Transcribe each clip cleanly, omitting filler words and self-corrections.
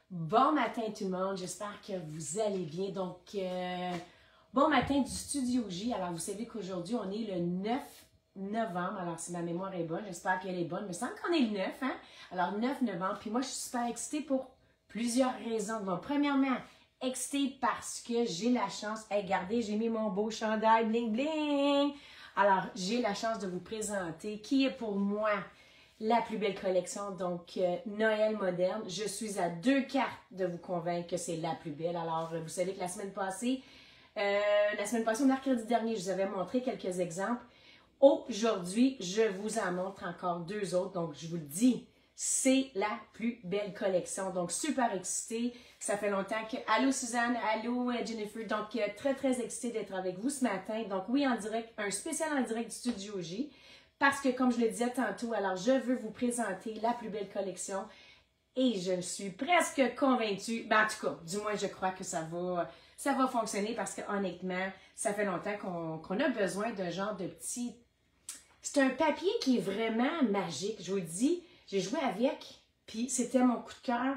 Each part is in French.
Bon matin tout le monde, j'espère que vous allez bien. Donc, bon matin du Studio J. Alors, vous savez qu'aujourd'hui, on est le 9 novembre. Alors, si ma mémoire est bonne, j'espère qu'elle est bonne. Il me semble qu'on est le 9, hein? Alors, 9 novembre. Puis moi, je suis super excitée pour plusieurs raisons. Donc, premièrement, excitée parce que j'ai la chance. Hey, regardez, j'ai mis mon beau chandail bling bling. Alors, j'ai la chance de vous présenter qui est pour moi la plus belle collection, donc Noël moderne. Je suis à 2 cartes de vous convaincre que c'est la plus belle. Alors, vous savez que la semaine passée, au mercredi dernier, je vous avais montré quelques exemples. Aujourd'hui, je vous en montre encore 2 autres. Donc, je vous le dis, c'est la plus belle collection. Donc, super excitée. Ça fait longtemps que... Allô Suzanne, allô Jennifer. Donc, très, très excitée d'être avec vous ce matin. Donc, oui, en direct, un spécial en direct du Studio J. Parce que, comme je le disais tantôt, alors je veux vous présenter la plus belle collection et je suis presque convaincue, ben en tout cas, du moins je crois que ça va fonctionner parce que honnêtement, ça fait longtemps qu'on a besoin d'un genre de petit... C'est un papier qui est vraiment magique, je vous le dis, j'ai joué avec, puis c'était mon coup de cœur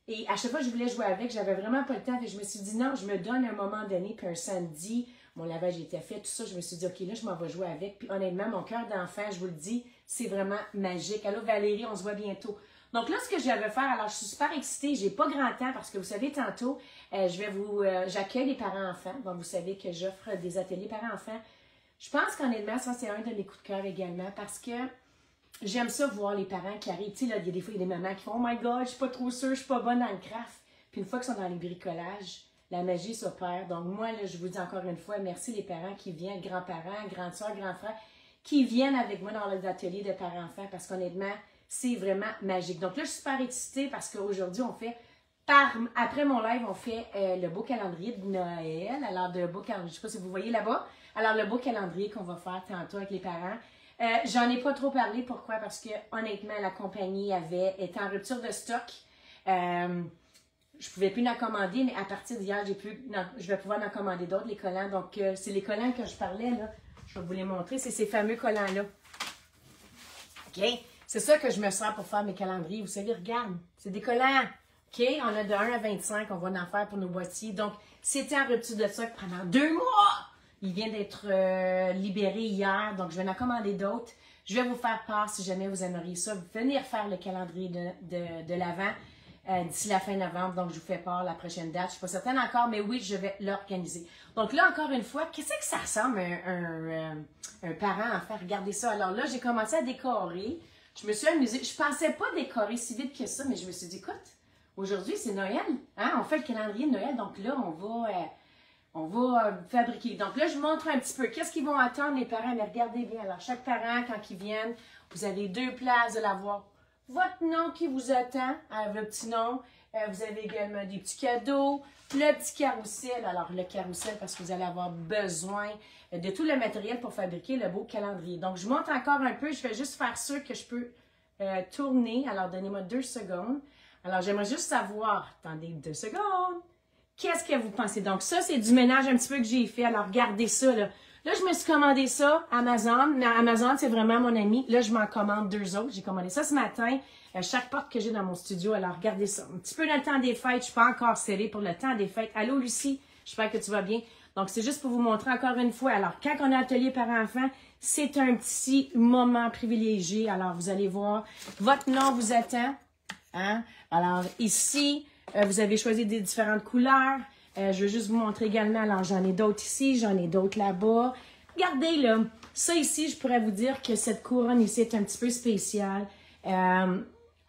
et à chaque fois que je voulais jouer avec, j'avais vraiment pas le temps et je me suis dit non, je me donne un moment donné, puis un samedi, mon lavage était fait, tout ça, je me suis dit, OK, là, je m'en vais jouer avec. Puis honnêtement, mon cœur d'enfant, je vous le dis, c'est vraiment magique. Allô Valérie, on se voit bientôt. Donc là, ce que je vais faire, alors je suis super excitée, j'ai pas grand temps parce que vous savez, tantôt, j'accueille les parents-enfants. Donc vous savez que j'offre des ateliers parents-enfants. Je pense qu'honnêtement, ça, c'est un de mes coups de cœur également parce que j'aime ça voir les parents qui arrivent. Tu sais, là, il y a des fois, il y a des mamans qui font, oh my God, je suis pas trop sûre, je suis pas bonne dans le craft. Puis une fois qu'ils sont dans les bricolages, la magie s'opère. Donc, moi, là, je vous dis encore une fois, merci les parents qui viennent, grands-parents, grandes soeurs, grands frères, qui viennent avec moi dans les ateliers de parents-enfants parce qu'honnêtement, c'est vraiment magique. Donc là, je suis super excitée parce qu'aujourd'hui, on fait, après mon live, on fait le beau calendrier de Noël. Alors, de beau calendrier, je ne sais pas si vous voyez là-bas. Alors, le beau calendrier qu'on va faire tantôt avec les parents. J'en ai pas trop parlé. Pourquoi? Parce que, honnêtement, la compagnie était en rupture de stock. Je ne pouvais plus en commander, mais à partir d'hier, je vais pouvoir en commander d'autres, les collants. Donc, c'est les collants que je parlais, là. Je vais vous les montrer. C'est ces fameux collants-là. OK? C'est ça que je me sers pour faire mes calendriers. Vous savez, regarde, c'est des collants. OK? On a de 1 à 25, on va en faire pour nos boîtiers. Donc, c'était en rupture de stock pendant 2 mois. Il vient d'être libéré hier, donc je vais en commander d'autres. Je vais vous faire part, si jamais vous aimeriez ça, venir faire le calendrier de l'Avent. D'ici la fin novembre, donc je vous fais part la prochaine date. Je ne suis pas certaine encore, mais oui, je vais l'organiser. Donc là, encore une fois, qu'est-ce que ça ressemble un parent à faire? Regardez ça. Alors là, j'ai commencé à décorer. Je me suis amusée. Je ne pensais pas décorer si vite que ça, mais je me suis dit, écoute, aujourd'hui, c'est Noël. Hein? On fait le calendrier de Noël, donc là, on va fabriquer. Donc là, je vous montre un petit peu. Qu'est-ce qu'ils vont attendre, les parents? Mais regardez bien. Alors, chaque parent, quand ils viennent, vous avez 2 places de l'avoir. Votre nom qui vous attend, votre petit nom. Vous avez également des petits cadeaux, le petit carrousel. Alors, le carrousel, parce que vous allez avoir besoin de tout le matériel pour fabriquer le beau calendrier. Donc, je vous montre encore un peu. Je vais juste faire sûr que je peux tourner. Alors, donnez-moi 2 secondes. Alors, j'aimerais juste savoir, attendez 2 secondes, qu'est-ce que vous pensez? Donc, ça, c'est du ménage un petit peu que j'ai fait. Alors, regardez ça, là. Là, je me suis commandé ça, Amazon. Mais Amazon, c'est vraiment mon ami. Là, je m'en commande 2 autres. J'ai commandé ça ce matin. Chaque porte que j'ai dans mon studio. Alors, regardez ça. Un petit peu dans le temps des fêtes. Je ne suis pas encore scellée pour le temps des fêtes. Allô, Lucie? J'espère que tu vas bien. Donc, c'est juste pour vous montrer encore une fois. Alors, quand on a atelier parents-enfants, c'est un petit moment privilégié. Alors, vous allez voir. Votre nom vous attend. Hein? Alors, ici, vous avez choisi des différentes couleurs. Je vais juste vous montrer également, alors j'en ai d'autres ici, j'en ai d'autres là-bas. Regardez là, ça ici, je pourrais vous dire que cette couronne ici est un petit peu spéciale. À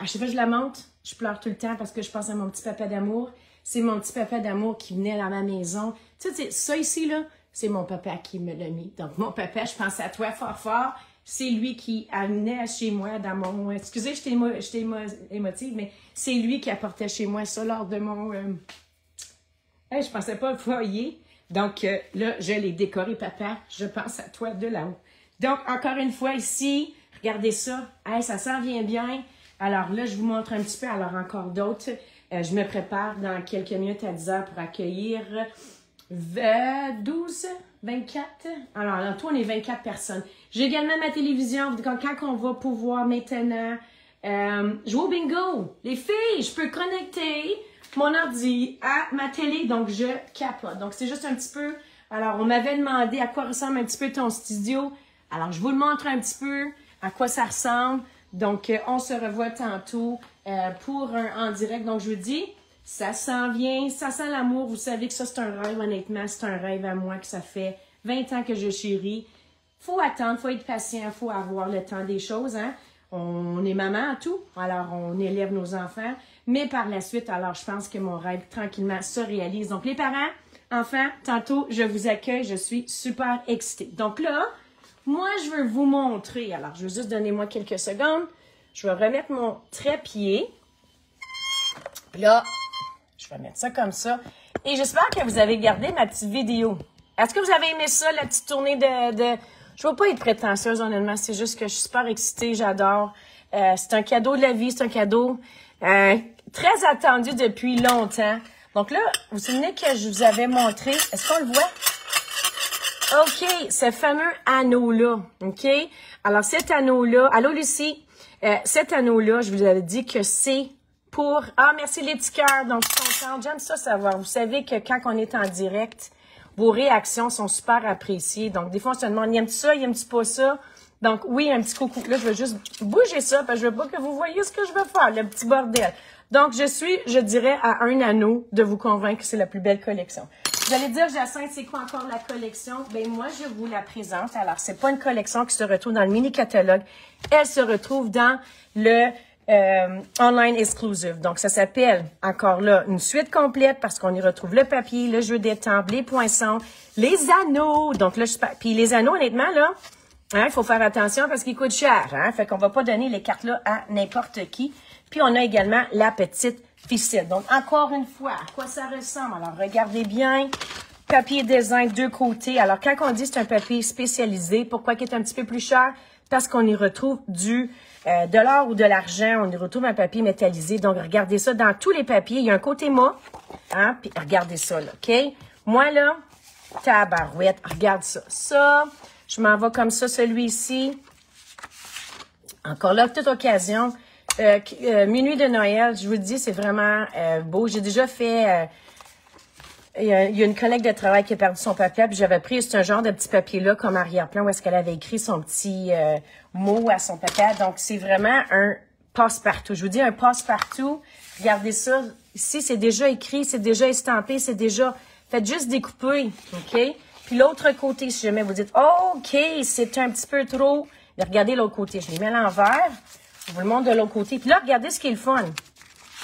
chaque fois que je la monte, je pleure tout le temps parce que je pense à mon petit papa d'amour. C'est mon petit papa d'amour qui venait dans ma maison. Tu sais, ça ici, là, c'est mon papa qui me l'a mis. Donc mon papa, je pense à toi fort fort. C'est lui qui amenait chez moi dans mon... Excusez, j'étais émotive, mais c'est lui qui apportait chez moi ça lors de mon... Hey, je pensais pas au foyer. Donc, là, je l'ai décoré, papa. Je pense à toi de là-haut. Donc, encore une fois, ici, regardez ça. Hey, ça s'en vient bien. Alors là, je vous montre un petit peu. Alors, encore d'autres. Je me prépare dans quelques minutes à 10 heures pour accueillir 12, 24. Alors, en tout, on est 24 personnes. J'ai également ma télévision. Quand on va pouvoir maintenant jouer au bingo. Les filles, je peux connecter mon ordi à ma télé, donc je capote. Donc, c'est juste un petit peu... Alors, on m'avait demandé à quoi ressemble un petit peu ton studio. Alors, je vous le montre un petit peu à quoi ça ressemble. Donc, on se revoit tantôt pour un en direct. Donc, je vous dis, ça s'en vient, ça sent l'amour. Vous savez que ça, c'est un rêve, honnêtement. C'est un rêve à moi que ça fait 20 ans que je chéris. Faut attendre, faut être patient, faut avoir le temps des choses, hein. On est maman à tout, alors on élève nos enfants. Mais par la suite, alors je pense que mon rêve, tranquillement, se réalise. Donc, les parents, enfants, tantôt, je vous accueille. Je suis super excitée. Donc là, moi, je veux vous montrer. Alors, je veux juste donner-moi quelques secondes. Je vais remettre mon trépied. Puis là, je vais mettre ça comme ça. Et j'espère que vous avez gardé ma petite vidéo. Est-ce que vous avez aimé ça, la petite tournée de... Je ne veux pas être prétentieuse, honnêtement. C'est juste que je suis super excitée. J'adore. C'est un cadeau de la vie. C'est un cadeau très attendu depuis longtemps. Donc là, vous vous souvenez que je vous avais montré... Est-ce qu'on le voit? OK. Ce fameux anneau-là. OK? Alors, cet anneau-là... Allô, Lucie? Cet anneau-là, je vous avais dit que c'est pour... Ah, merci les petits cœurs. Donc, je suis contente. J'aime ça savoir. Vous savez que quand on est en direct... Vos réactions sont super appréciées. Donc, des fois, on se demande, il aime-tu ça, il aime-tu pas ça? Donc, oui, un petit coucou. Là, je vais juste bouger ça parce que je veux pas que vous voyez ce que je veux faire, le petit bordel. Donc, je dirais, à un anneau de vous convaincre que c'est la plus belle collection. Vous allez dire, Jacinthe, c'est quoi encore la collection? Ben moi, je vous la présente. Alors, c'est pas une collection qui se retrouve dans le mini-catalogue. Elle se retrouve dans le... online exclusive. Donc, ça s'appelle, encore là, une suite complète parce qu'on y retrouve le papier, le jeu d'étampes, les poinçons, les anneaux. Donc là, puis les anneaux, honnêtement, là, hein, il faut faire attention parce qu'ils coûtent cher. Hein? Fait qu'on va pas donner les cartes là à n'importe qui. Puis on a également la petite ficelle. Donc, encore une fois, à quoi ça ressemble? Alors, regardez bien. Papier design, deux côtés. Alors, quand on dit c'est un papier spécialisé, pourquoi il est un petit peu plus cher? Parce qu'on y retrouve de l'or ou de l'argent, on y retrouve un papier métallisé. Donc, regardez ça dans tous les papiers. Il y a un côté mat. Hein? Puis, regardez ça, là, OK? Moi, là, tabarouette, regarde ça. Ça, je m'en vais comme ça, celui-ci. Encore là, toute occasion. Minuit de Noël, je vous le dis, c'est vraiment beau. J'ai déjà fait... il y a une collègue de travail qui a perdu son papier, puis j'avais pris un genre de petit papier-là comme arrière-plan où est-ce qu'elle avait écrit son petit mot à son papier. Donc, c'est vraiment un passe-partout. Je vous dis un passe-partout. Regardez ça. Ici, c'est déjà écrit, c'est déjà estampé, c'est déjà... Faites juste découper, OK? Puis l'autre côté, si jamais vous dites, oh, OK, c'est un petit peu trop... Mais regardez l'autre côté. Je les mets à l'envers. Je vous le montre de l'autre côté. Puis là, regardez ce qui est le fun.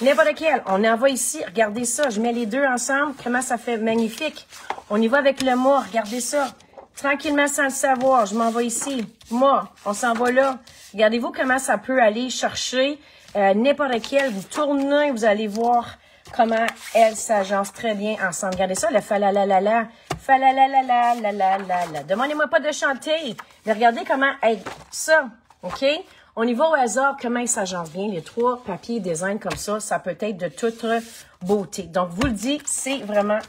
N'importe quel. On envoie ici. Regardez ça. Je mets les deux ensemble. Comment ça fait magnifique. On y va avec le mât. Regardez ça. Tranquillement, sans le savoir. Je m'envoie ici. Mât. On s'en va là. Regardez-vous comment ça peut aller chercher n'importe quel. Vous tournez, vous allez voir comment elles s'agencent très bien ensemble. Regardez ça, le falalalala. Falalalala. Demandez-moi pas de chanter. Mais regardez comment ça. OK? On y va au hasard, comment il s'agence bien. Les trois papiers design comme ça, ça peut être de toute beauté. Donc, vous le dites, c'est vraiment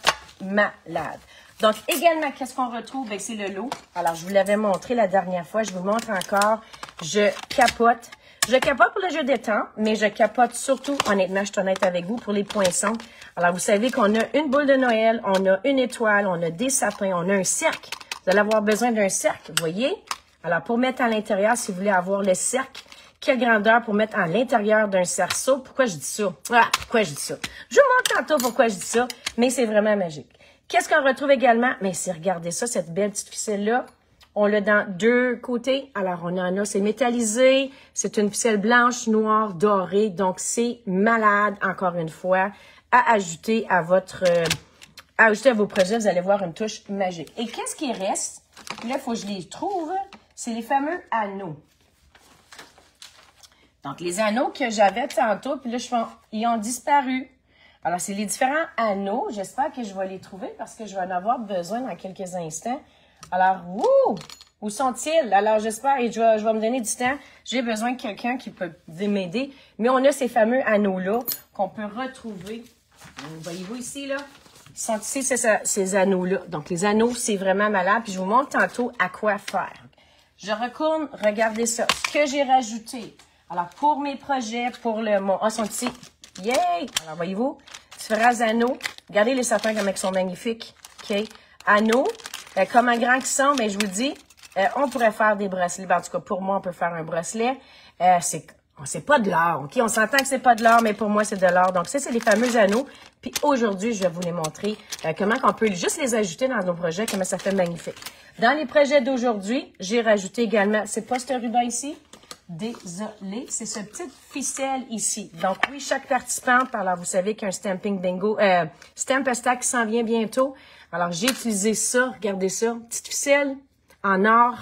malade. Donc, également, qu'est-ce qu'on retrouve? Ben, c'est le lot. Alors, je vous l'avais montré la dernière fois. Je vous montre encore. Je capote. Je capote pour le jeu d'étampes, mais je capote surtout, honnêtement, je suis honnête avec vous, pour les poinçons. Alors, vous savez qu'on a une boule de Noël, on a une étoile, on a des sapins, on a un cercle. Vous allez avoir besoin d'un cercle, vous voyez? Alors, pour mettre à l'intérieur, si vous voulez avoir le cercle, quelle grandeur pour mettre à l'intérieur d'un cerceau? Pourquoi je dis ça? Ah, pourquoi je dis ça? Je vous montre tantôt pourquoi je dis ça, mais c'est vraiment magique. Qu'est-ce qu'on retrouve également? Mais c'est, regardez ça, cette belle petite ficelle-là. On l'a dans deux côtés. Alors, on en a, c'est métallisé. C'est une ficelle blanche, noire, dorée. Donc, c'est malade, encore une fois, à ajouter à votre... à ajouter à vos projets. Vous allez voir une touche magique. Et qu'est-ce qui reste? Là, il faut que je les trouve. C'est les fameux anneaux. Donc, les anneaux que j'avais tantôt, puis là, ils ont disparu. Alors, c'est les différents anneaux. J'espère que je vais les trouver parce que je vais en avoir besoin dans quelques instants. Alors, où sont-ils? Alors, j'espère, et je vais me donner du temps. J'ai besoin de quelqu'un qui peut m'aider. Mais on a ces fameux anneaux-là qu'on peut retrouver. Voyez-vous ici, là? Ils sont ici, ces anneaux-là. Donc, les anneaux, c'est vraiment malade. Puis, je vous montre tantôt à quoi faire. Je retourne, regardez ça. Ce que j'ai rajouté. Alors, pour mes projets, pour mon... Ah, son petit... Yay! Alors, voyez-vous, différents anneaux. Regardez les sapins comme ils sont magnifiques. OK? Anneaux. Comment grands qu'ils sont, ben, je vous dis, on pourrait faire des bracelets. Ben, en tout cas, pour moi, on peut faire un bracelet. C'est pas de l'or, OK? On s'entend que c'est pas de l'or, mais pour moi, c'est de l'or. Donc, ça, c'est les fameux anneaux. Puis aujourd'hui, je vais vous les montrer comment on peut juste les ajouter dans nos projets, comment ça fait magnifique. Dans les projets d'aujourd'hui, j'ai rajouté également, c'est pas ce ruban ici? Désolé, c'est ce petit ficelle ici. Donc oui, chaque participante, alors vous savez qu'un stamping bingo, stamp a stack qui s'en vient bientôt. Alors j'ai utilisé ça, regardez ça, petite ficelle en or,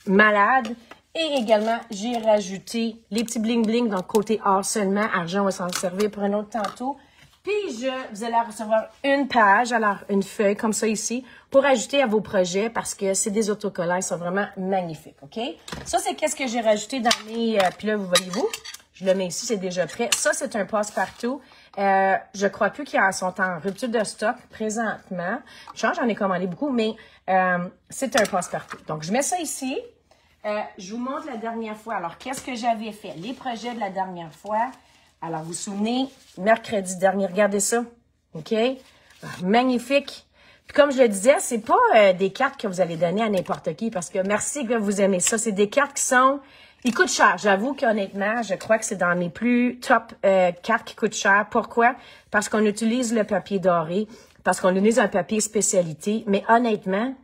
malade. Et également, j'ai rajouté les petits bling-bling, donc côté or seulement. Argent, on va s'en servir pour un autre tantôt. Puis, vous allez recevoir une page, alors une feuille comme ça ici, pour ajouter à vos projets parce que c'est des autocollants, ils sont vraiment magnifiques, OK? Ça, c'est qu'est-ce que j'ai rajouté dans mes... puis là, vous voyez-vous, je le mets ici, c'est déjà prêt. Ça, c'est un passe-partout. Je crois plus qu'ils sont en rupture de stock présentement. J'en ai commandé beaucoup, mais c'est un passe-partout. Donc, je mets ça ici. Je vous montre la dernière fois. Alors, qu'est-ce que j'avais fait? Les projets de la dernière fois. Alors, vous vous souvenez, mercredi dernier, regardez ça. OK? Magnifique. Puis comme je le disais, c'est pas des cartes que vous allez donner à n'importe qui parce que merci que vous aimez ça. C'est des cartes qui sont... Ils coûtent cher. J'avoue qu'honnêtement, je crois que c'est dans mes plus top cartes qui coûtent cher. Pourquoi? Parce qu'on utilise le papier doré, parce qu'on utilise un papier spécialité. Mais honnêtement...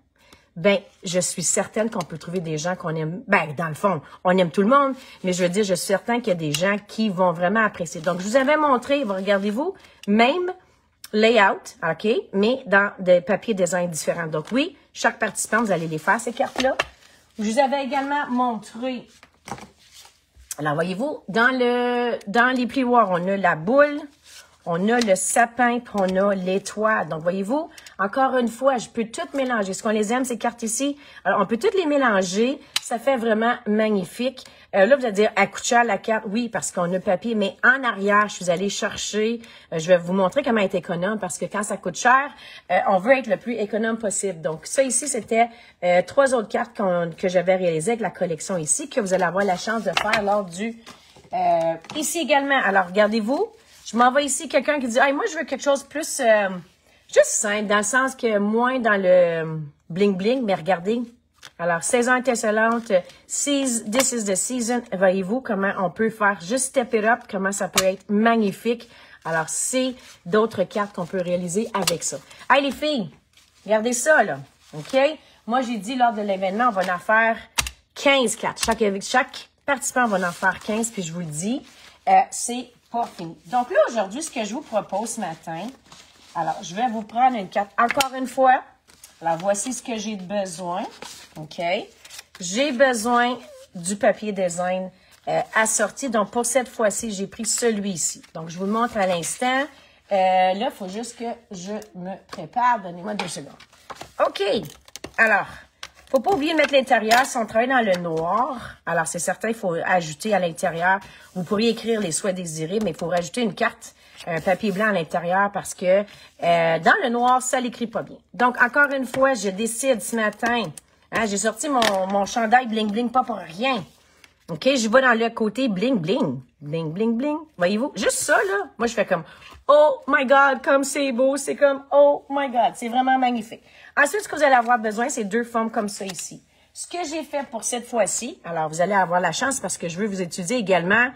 Ben, je suis certaine qu'on peut trouver des gens qu'on aime. Ben, dans le fond, on aime tout le monde, mais je veux dire, je suis certaine qu'il y a des gens qui vont vraiment apprécier. Donc, je vous avais montré, regardez-vous, même layout, OK, mais dans des papiers design différents. Donc, oui, chaque participant, vous allez les faire, ces cartes-là. Je vous avais également montré, alors, voyez-vous, dans les plioirs, on a la boule, on a le sapin, puis on a l'étoile. Donc, voyez-vous, encore une fois, je peux tout mélanger. Ce qu'on les aime, ces cartes ici. Alors, on peut toutes les mélanger. Ça fait vraiment magnifique. Là, vous allez dire, elle coûte cher la carte. Oui, parce qu'on a le papier. Mais en arrière, je suis allée chercher. Je vais vous montrer comment être économe parce que quand ça coûte cher, on veut être le plus économe possible. Donc, ça ici, c'était 3 autres cartes que j'avais réalisées avec la collection ici, que vous allez avoir la chance de faire lors du... ici également. Alors, regardez-vous. Je m'envoie ici quelqu'un qui dit, hey, moi, je veux quelque chose plus, juste simple, dans le sens que moins dans le bling-bling, mais regardez. Alors, saison intercellente, this is the season. Voyez-vous comment on peut faire juste step it up, comment ça peut être magnifique. Alors, c'est d'autres cartes qu'on peut réaliser avec ça. Hey, les filles, regardez ça, là. OK? Moi, j'ai dit, lors de l'événement, on va en faire 15 cartes. Chaque participant va en faire 15, puis je vous le dis, c'est pas fini. Donc là, aujourd'hui, ce que je vous propose ce matin, alors, je vais vous prendre une carte encore une fois. Alors, voici ce que j'ai besoin. OK? J'ai besoin du papier design assorti. Donc, pour cette fois-ci, j'ai pris celui-ci. Donc, je vous le montre à l'instant. Là, il faut juste que je me prépare. Donnez-moi 2 secondes. OK. Alors, faut pas oublier de mettre l'intérieur. Si on travaille dans le noir, alors c'est certain, il faut ajouter à l'intérieur. Vous pourriez écrire les souhaits désirés, mais il faut rajouter une carte, un papier blanc à l'intérieur parce que dans le noir, ça l'écrit pas bien. Donc, encore une fois, je décide ce matin, hein, j'ai sorti mon chandail bling-bling, pas pour rien. OK, je vais dans le côté bling-bling. Bling-bling-bling. Voyez-vous? Juste ça, là. Moi, je fais comme, oh my God, comme c'est beau. C'est comme, oh my God. C'est vraiment magnifique. Ensuite, ce que vous allez avoir besoin, c'est 2 formes comme ça ici. Ce que j'ai fait pour cette fois-ci, alors vous allez avoir la chance parce que je veux vous utiliser également,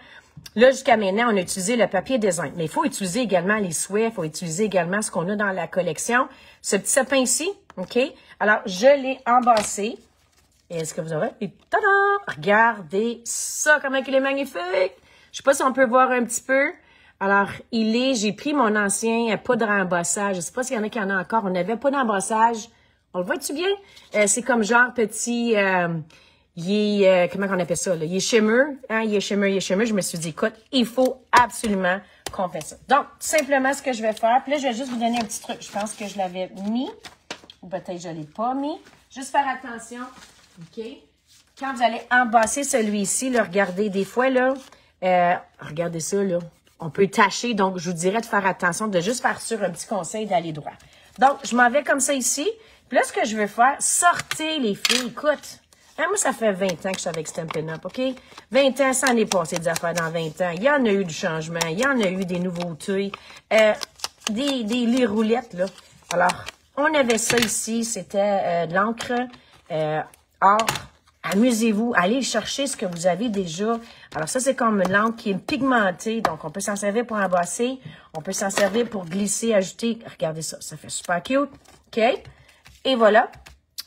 là, jusqu'à maintenant, on a utilisé le papier design. Mais il faut utiliser également les souhaits, il faut utiliser également ce qu'on a dans la collection. Ce petit sapin ici, OK? Alors, je l'ai embassé. Et est-ce que vous aurez... Et tada! Regardez ça, comment il est magnifique! Je sais pas si on peut voir un petit peu. Alors, j'ai pris mon ancien poudre à embossage. Je sais pas s'il y en a qui en a encore. On avait pas d'embossage. On le voit-tu bien? C'est comme genre petit... comment on appelle ça, là? Il est shimmer. Hein? Il est shimmer. Je me suis dit, écoute, il faut absolument qu'on fasse ça. Donc, tout simplement, ce que je vais faire... Puis là, je vais juste vous donner un petit truc. Je pense que je l'avais mis. Ou peut-être je l'ai pas mis. Juste faire attention. OK? Quand vous allez embasser celui-ci, là, regardez, des fois, là, regardez ça, là, on peut tâcher. Donc, je vous dirais de faire attention, de juste faire sur un petit conseil d'aller droit. Donc, je m'en vais comme ça ici. Puis là, ce que je veux faire, sortez les filles. Écoute, Ah, moi, ça fait 20 ans que je suis avec Stampin' Up, OK? 20 ans, ça en est passé des affaires dans 20 ans. Il y en a eu du changement, il y en a eu des nouveautés, les roulettes, là. Alors, on avait ça ici, c'était de l'encre or. Amusez-vous, allez chercher ce que vous avez déjà. Alors ça, c'est comme l'encre qui est pigmentée, donc on peut s'en servir pour embosser, on peut s'en servir pour glisser, ajouter. Regardez ça, ça fait super cute, OK? Et voilà.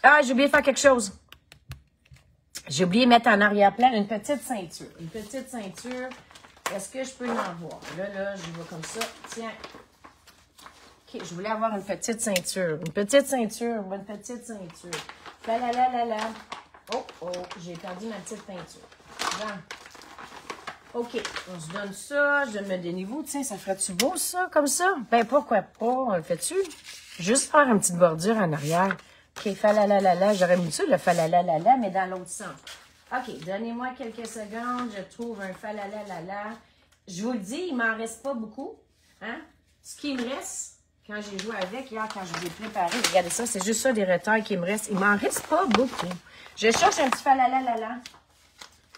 Ah, j'ai oublié de faire quelque chose. J'ai oublié de mettre en arrière-plan une petite ceinture. Une petite ceinture. Est-ce que je peux l'en voir? Là, je vais comme ça. Tiens. OK, je voulais avoir une petite ceinture. Une petite ceinture. Une petite ceinture. La la la la la. Oh, j'ai perdu ma petite peinture. Bon. OK, on se donne ça. Je donne me des niveaux. Tiens, ça ferait-tu beau, ça, comme ça? Ben, pourquoi pas? On le fait-tu? Juste faire une petite bordure en arrière. OK, falalalala. J'aurais mis ça, le falalalala, mais dans l'autre sens. OK, donnez-moi quelques secondes. Je trouve un falalalala. Je vous le dis, il m'en reste pas beaucoup. Hein? Ce qui me reste, quand j'ai joué avec, hier, quand je vous ai préparé, regardez ça, c'est juste ça, des retails qui me restent. Il m'en reste pas beaucoup. Je cherche un petit falalalala.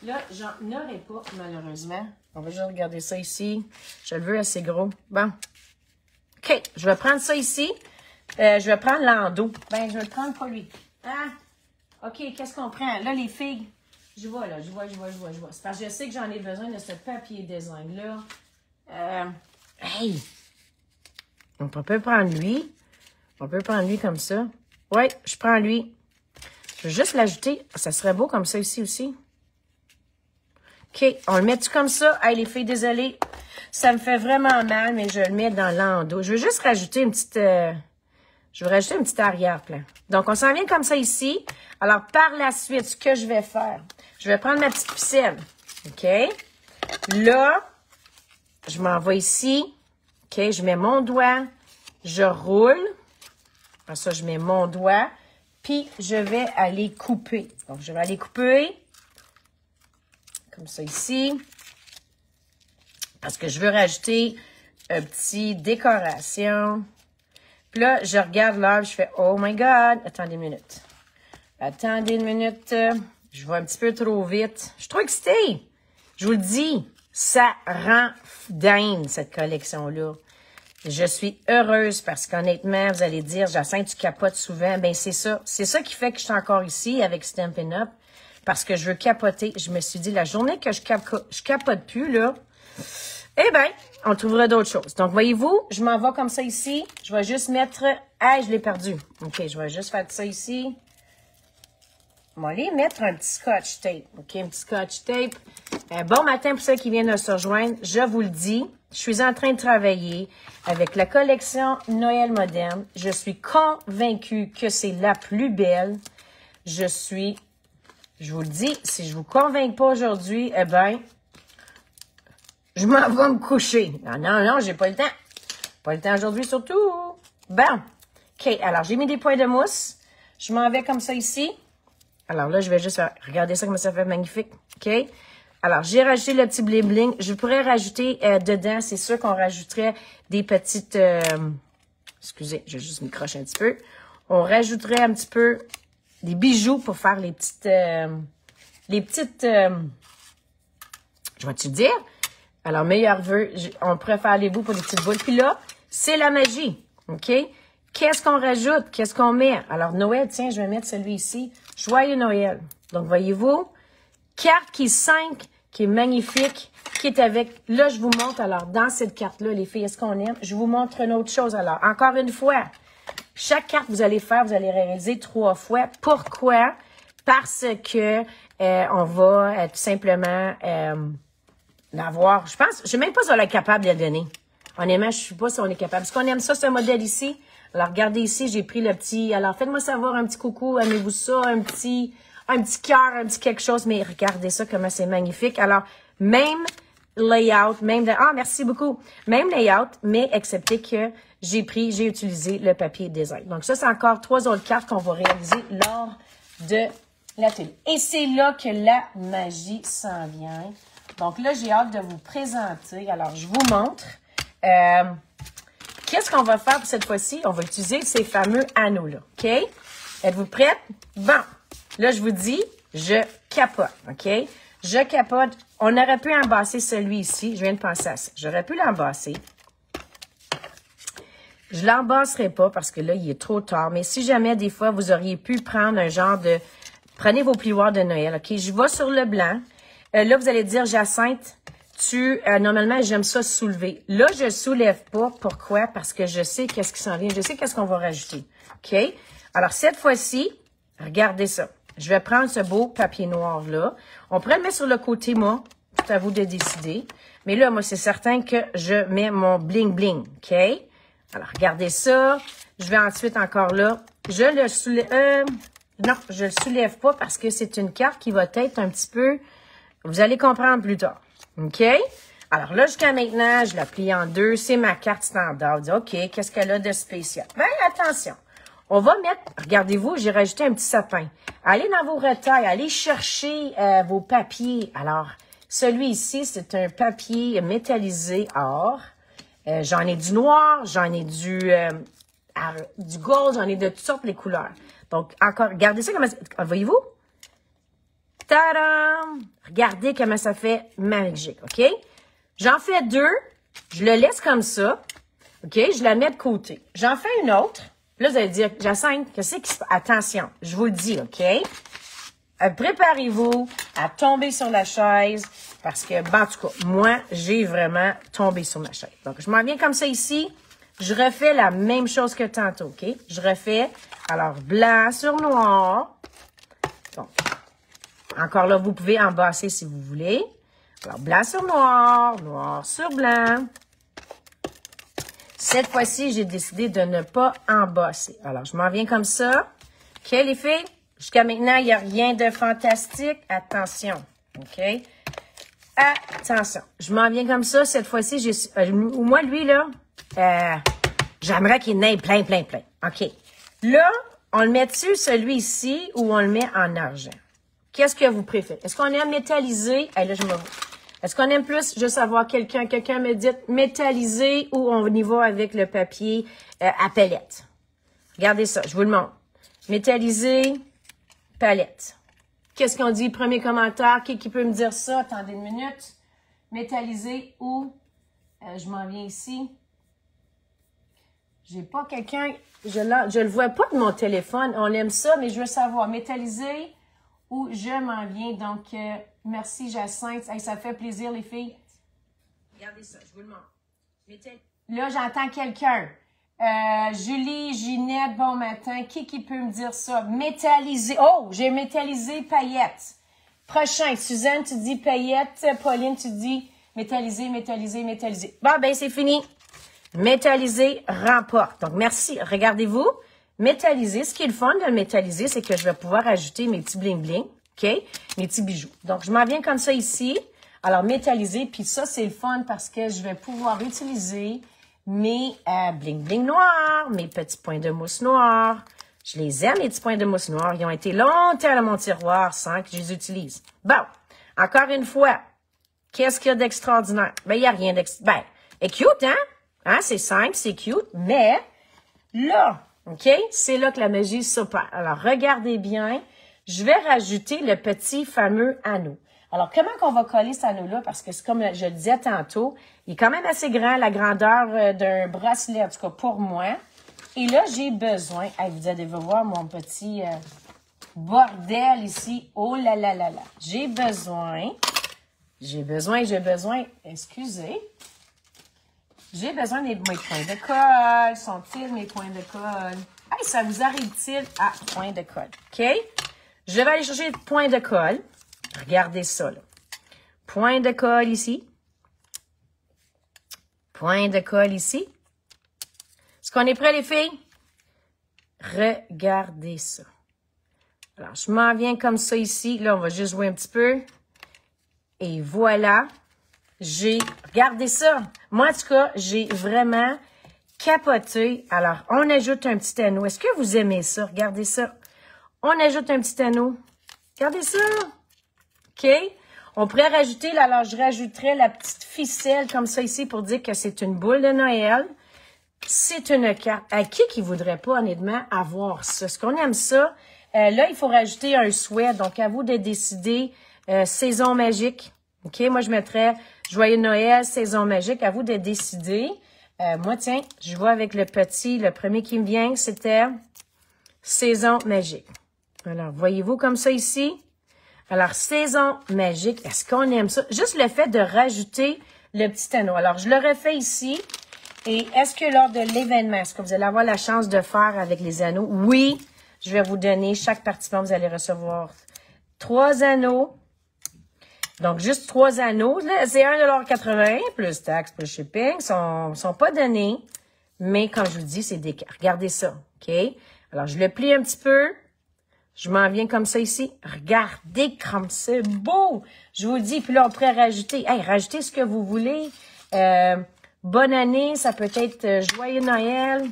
Là, j'en aurais pas, malheureusement. On va juste regarder ça ici. Je le veux assez gros. Bon. OK, je vais prendre ça ici. Je vais prendre l'endos. Ben, je vais le prendre pas lui. Ah! OK, qu'est-ce qu'on prend? Là, les figues. Je vois, là. Je vois. C'est parce que je sais que j'en ai besoin de ce papier design-là. Hey! On peut prendre lui. On peut prendre lui comme ça. Ouais, je prends lui. Je vais juste l'ajouter. Ça serait beau comme ça ici aussi. OK, on le met-tu comme ça? Hey, les filles, désolées. Ça me fait vraiment mal, mais je le mets dans l'endos. Je veux juste rajouter une petite... je vais rajouter un petit arrière-plan. Donc, on s'en vient comme ça ici. Alors, par la suite, ce que je vais faire, je vais prendre ma petite ficelle. OK? Là, je m'en vais ici. OK? Je mets mon doigt. Je roule. Après ça, je mets mon doigt. Puis, je vais aller couper. Donc, je vais aller couper. Comme ça ici. Parce que je veux rajouter un petit décoration. Puis là, je regarde l'heure, je fais « Oh my God! » Attendez une minute. Attendez une minute. Je vais un petit peu trop vite. Je suis trop excitée. Je vous le dis, ça rend dingue, cette collection-là. Je suis heureuse parce qu'honnêtement, vous allez dire « Jacinthe, tu capotes souvent. » Ben c'est ça. C'est ça qui fait que je suis encore ici avec Stampin' Up. Parce que je veux capoter. Je me suis dit, la journée que je capote plus, là, eh bien, on trouvera d'autres choses. Donc, voyez-vous, je m'en vais comme ça ici. Je vais juste mettre... Ah, je l'ai perdu. OK, je vais juste faire ça ici. On va aller mettre un petit scotch tape. OK, un petit scotch tape. Bon matin pour ceux qui viennent de se rejoindre. Je vous le dis, je suis en train de travailler avec la collection Noël moderne. Je suis convaincue que c'est la plus belle. Je vous le dis, si je vous convainc pas aujourd'hui, eh bien, je m'en vais me coucher. Non, j'ai pas le temps. Pas le temps aujourd'hui surtout. Bon. OK, alors j'ai mis des points de mousse. Je m'en vais comme ça ici. Alors là, je vais juste faire... Regardez ça, comme ça fait magnifique. OK? Alors, j'ai rajouté le petit bling-bling. Je pourrais rajouter dedans, c'est sûr qu'on rajouterait des petites... excusez, je vais juste me crocher un petit peu. On rajouterait un petit peu des bijoux pour faire les petites... je vais-tu dire? Alors, meilleur vœu, on pourrait faire les bouts pour les petites boules. Puis là, c'est la magie, OK? Qu'est-ce qu'on rajoute? Qu'est-ce qu'on met? Alors, Noël, tiens, je vais mettre celui ici. Joyeux Noël. Donc, voyez-vous, carte qui est 5, qui est magnifique, qui est avec... Là, je vous montre, alors, dans cette carte-là, les filles, est-ce qu'on aime? Je vous montre une autre chose, alors. Encore une fois, chaque carte que vous allez faire, vous allez réaliser 3 fois. Pourquoi? Parce que on va tout simplement l'avoir. Je pense, je sais même pas si on est capable de le donner. Honnêtement, je sais pas si on est capable. Est-ce qu'on aime ça, ce modèle ici? Alors, regardez ici, j'ai pris le petit... Alors, faites-moi savoir un petit coucou, aimez-vous ça, un petit cœur, un petit quelque chose. Mais regardez ça, comment c'est magnifique. Alors, même layout, même... Ah, merci beaucoup. Même layout, mais excepté que j'ai utilisé le papier design. Donc, ça, c'est encore 3 autres cartes qu'on va réaliser lors de l'atelier. Et c'est là que la magie s'en vient. Donc là, j'ai hâte de vous présenter. Alors, je vous montre. Qu'est-ce qu'on va faire pour cette fois-ci? On va utiliser ces fameux anneaux-là, OK? Êtes-vous prêtes? Bon, là, je vous dis, Je capote, OK? Je capote. On aurait pu embasser celui-ci. Je viens de penser à ça. J'aurais pu l'embasser. Je l'embasserai pas parce que là, il est trop tard. Mais si jamais, des fois, vous auriez pu prendre un genre de... Prenez vos plioirs de Noël, OK? Je vais sur le blanc. Là, vous allez dire, Jacinthe, normalement, j'aime ça soulever. Là, je soulève pas. Pourquoi? Parce que je sais qu'est-ce qui s'en vient. Je sais qu'est-ce qu'on va rajouter. OK? Alors, cette fois-ci, regardez ça. Je vais prendre ce beau papier noir-là. On pourrait le mettre sur le côté, moi. C'est à vous de décider. Mais là, moi, c'est certain que je mets mon bling-bling. OK? Alors, regardez ça. Je vais ensuite encore là. Je le soulève. Non, je le soulève pas parce que c'est une carte qui va être un petit peu... Vous allez comprendre plus tard. OK? Alors là, jusqu'à maintenant, je la plie en deux. C'est ma carte standard. OK, qu'est-ce qu'elle a de spécial? Ben, attention. On va mettre, regardez-vous, j'ai rajouté un petit sapin. Allez dans vos retails, allez chercher vos papiers. Alors, celui-ci, c'est un papier métallisé or. J'en ai du noir, j'en ai du gold, j'en ai de toutes sortes les couleurs. Donc, encore, regardez ça, comment voyez-vous? Tadam! Regardez comment ça fait magique, OK? J'en fais deux, je le laisse comme ça, OK? Je la mets de côté. J'en fais une autre. Là, vous allez dire, Jacinthe, qu'est-ce qui se passe? Attention, je vous le dis, OK? Préparez-vous à tomber sur la chaise parce que, ben, en tout cas, moi, j'ai vraiment tombé sur ma chaise. Donc, je m'en viens comme ça ici. Je refais la même chose que tantôt, OK? Je refais, alors, blanc sur noir. Donc, encore là, vous pouvez embasser si vous voulez. Alors, blanc sur noir, noir sur blanc. Cette fois-ci, j'ai décidé de ne pas embasser. Alors, je m'en viens comme ça. OK, les filles? Jusqu'à maintenant, il n'y a rien de fantastique. Attention. OK? Attention. Je m'en viens comme ça. Cette fois-ci, moi, lui, là, j'aimerais qu'il n'ait plein. OK. Là, on le met dessus, celui-ci, ou on le met en argent? Qu'est-ce que vous préférez? Est-ce qu'on aime métallisé? Là, je me vois. Est-ce qu'on aime plus, juste avoir quelqu'un me dit métallisé ou on y va avec le papier à palette? Regardez ça, je vous le montre. Métallisé, palette. Qu'est-ce qu'on dit? Premier commentaire, qui peut me dire ça? Attendez une minute. Métallisé ou, je m'en viens ici. J'ai pas quelqu'un, je le vois pas de mon téléphone. On aime ça, mais je veux savoir, métallisé ou je m'en viens. Donc, merci Jacinthe. Hey, ça fait plaisir, les filles. Regardez ça, je vous le montre. Là, j'entends quelqu'un. Julie, Ginette, bon matin. Qui peut me dire ça? Métallisé. Oh, j'ai métallisé paillettes. Prochain, Suzanne, tu dis paillettes. Pauline, tu dis métallisé. Bon, ben, c'est fini. Métallisé remporte. Donc, merci. Regardez-vous. Métallisé. Ce qui est le fun de le métalliser, c'est que je vais pouvoir ajouter mes petits bling-bling. OK? Mes petits bijoux. Donc, je m'en viens comme ça ici. Alors, métallisé. Puis ça, c'est le fun parce que je vais pouvoir utiliser mes bling-bling noirs, mes petits points de mousse noirs. Je les aime, mes petits points de mousse noirs. Ils ont été longtemps dans mon tiroir sans que je les utilise. Bon, encore une fois, qu'est-ce qu'il y a d'extraordinaire? Ben, il n'y a rien d'extraordinaire. Ben, c'est cute, hein? C'est simple, c'est cute, mais là, OK, c'est là que la magie s'opère. Alors, regardez bien. Je vais rajouter le petit fameux anneau. Alors, comment qu'on va coller cet anneau-là? Parce que c'est comme je le disais tantôt, il est quand même assez grand, la grandeur d'un bracelet, en tout cas pour moi. Et là, j'ai besoin, vous allez voir mon petit bordel ici. Oh là là là là. J'ai besoin, excusez. J'ai besoin de mes points de colle. Sont-ils mes points de colle? Hey, ça vous arrive-t-il à point de colle? OK? Je vais aller chercher le point de colle. Regardez ça, là. Point de colle ici. Point de colle ici. Est-ce qu'on est prêt, les filles? Regardez ça. Alors, je m'en viens comme ça ici. Là, on va juste jouer un petit peu. Et voilà. Regardez ça. Moi, en tout cas, j'ai vraiment capoté. Alors, on ajoute un petit anneau. Est-ce que vous aimez ça? Regardez ça. On ajoute un petit anneau. Regardez ça. OK? On pourrait rajouter, là, alors je rajouterais la petite ficelle comme ça ici pour dire que c'est une boule de Noël. C'est une carte. À qui voudrait pas, honnêtement, avoir ça? Est-ce qu'on aime ça? Là, il faut rajouter un souhait. Donc, à vous de décider saison magique. OK? Moi, je mettrais Joyeux Noël, saison magique. À vous de décider. Moi, tiens, je vois avec le petit. Le premier qui me vient, c'était saison magique. Alors, voyez-vous comme ça ici? Alors, saison magique, est-ce qu'on aime ça? Juste le fait de rajouter le petit anneau. Alors, je le refais ici. Et est-ce que lors de l'événement, est-ce que vous allez avoir la chance de faire avec les anneaux? Oui, je vais vous donner, chaque participant, vous allez recevoir 3 anneaux. Donc, juste 3 anneaux. C'est 1,80 $, plus taxes, plus shipping. Sont pas donnés. Mais, comme je vous dis, c'est des... Regardez ça, OK? Alors, je le plie un petit peu. Je m'en viens comme ça ici. Regardez comme c'est beau. Je vous le dis. Puis là, on pourrait rajouter. Hey, rajoutez ce que vous voulez. Bonne année. Ça peut être Joyeux Noël.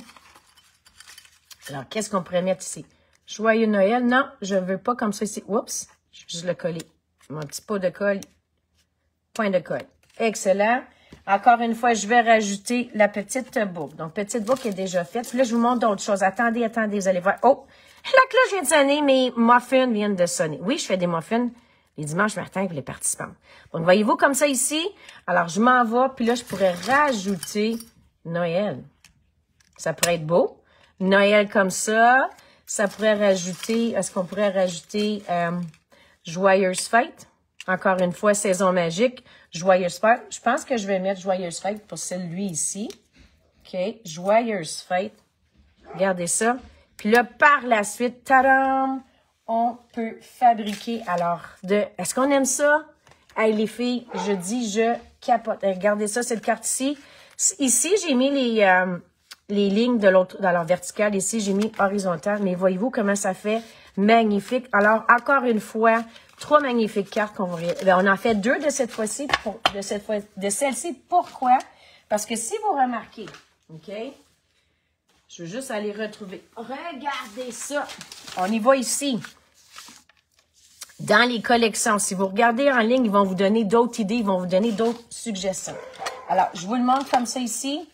Alors, qu'est-ce qu'on pourrait mettre ici? Joyeux Noël. Non, je veux pas comme ça ici. Oups. Je vais juste le coller. Mon petit pot de colle. Point de colle. Excellent. Encore une fois, je vais rajouter la petite boucle. Donc, petite boucle est déjà faite. Puis là, je vous montre d'autres choses. Attendez, vous allez voir. Oh! La cloche vient de sonner, mes muffins viennent de sonner. Oui, je fais des muffins les dimanches matins pour les participants. Donc, voyez-vous comme ça ici? Alors, je m'en vais, puis là, je pourrais rajouter Noël. Ça pourrait être beau. Noël comme ça. Ça pourrait rajouter, est-ce qu'on pourrait rajouter Joyeuse fête? Encore une fois, saison magique. Joyeuse fête. Je pense que je vais mettre Joyeuse fête pour celui ici. OK. Joyeuse fête. Regardez ça. Puis là, par la suite, tadam, on peut fabriquer, alors, est-ce qu'on aime ça? Hey, les filles, je dis, je capote. Regardez ça, cette carte ici. Ici, j'ai mis les lignes de l'autre, dans leur verticale. Ici, j'ai mis horizontal. Mais voyez-vous comment ça fait magnifique. Alors, encore une fois, 3 magnifiques cartes qu'on va... on en fait 2 de cette fois-ci, de celle-ci. Pourquoi? Parce que si vous remarquez, OK? Je veux juste aller retrouver. Regardez ça. On y va ici. Dans les collections, si vous regardez en ligne, ils vont vous donner d'autres idées, ils vont vous donner d'autres suggestions. Alors, je vous le montre comme ça ici.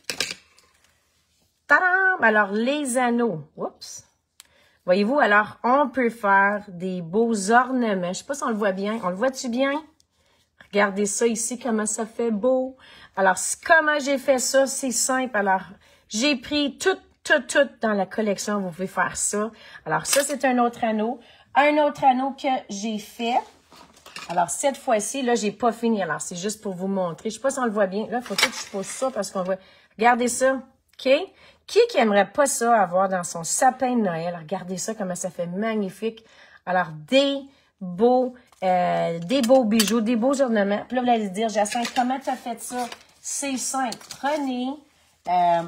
Tadam! Alors, les anneaux. Oups. Voyez-vous, alors, on peut faire des beaux ornements. Je ne sais pas si on le voit bien. On le voit-tu bien? Regardez ça ici, comment ça fait beau. Alors, comment j'ai fait ça? C'est simple. Alors, j'ai pris tout dans la collection, vous pouvez faire ça. Alors, ça, c'est un autre anneau. Un autre anneau que j'ai fait. Alors, cette fois-ci, là, j'ai pas fini. Alors, c'est juste pour vous montrer. Je sais pas si on le voit bien. Là, il faut que je pose ça parce qu'on voit. Regardez ça. OK? Qui aimerait pas ça avoir dans son sapin de Noël? Regardez ça, comment ça fait magnifique. Alors, des beaux bijoux, des beaux ornements. Puis là, vous allez dire, Jacinthe, comment tu as fait ça? C'est simple. Prenez Alors,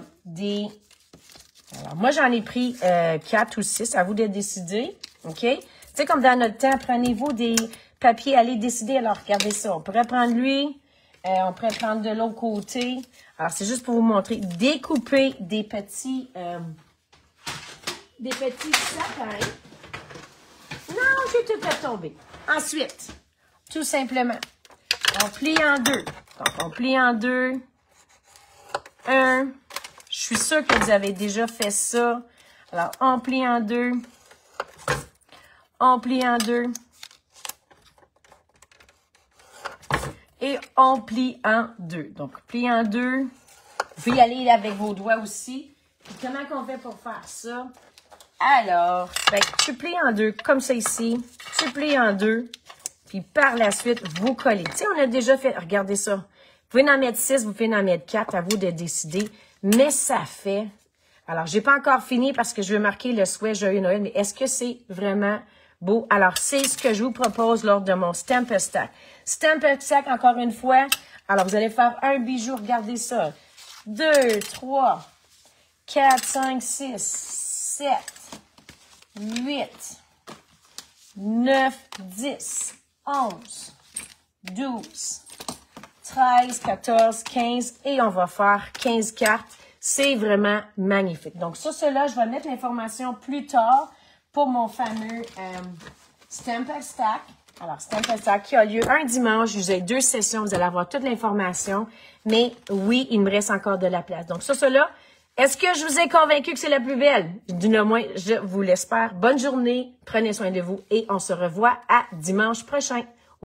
moi, j'en ai pris 4 ou 6. À vous de décider. OK? Tu sais, comme dans notre temps, prenez-vous des papiers, allez décider. Alors, regardez ça. On pourrait prendre lui. On pourrait prendre de l'autre côté. Alors, c'est juste pour vous montrer. Découper des petits sapins. Non, j'ai tout fait tomber. Ensuite, tout simplement, on plie en 2. Donc, on plie en 2. 1. Je suis sûre que vous avez déjà fait ça. Alors, on plie en 2. On plie en 2. Et on plie en 2. Donc, plie en 2. Vous pouvez y aller avec vos doigts aussi. Puis, comment qu'on fait pour faire ça? Alors, tu plies en 2, comme ça ici. Tu plies en 2. Puis, par la suite, vous collez. Tu sais, on a déjà fait... Regardez ça. Vous pouvez en mettre 6, vous pouvez en mettre 4. À vous de décider. Mais ça fait... Alors, j'ai pas encore fini parce que je veux marquer le souhait Joyeux Noël. Mais est-ce que c'est vraiment beau? Alors, c'est ce que je vous propose lors de mon Stamp Stack. Stamp Stack, encore une fois. Alors, vous allez faire un bijou. Regardez ça. 2, 3, 4, 5, 6, 7, 8, 9, 10, 11, 12, 13, 14, 15 et on va faire 15 cartes. C'est vraiment magnifique. Donc, sur cela, je vais mettre l'information plus tard pour mon fameux Stamp Stack. Alors, Stamp Stack qui a lieu un dimanche. Vous avez 2 sessions. Vous allez avoir toute l'information. Mais oui, il me reste encore de la place. Donc, sur cela, Est-ce que je vous ai convaincu que c'est la plus belle? Du moins, je vous l'espère. Bonne journée, prenez soin de vous et on se revoit à dimanche prochain.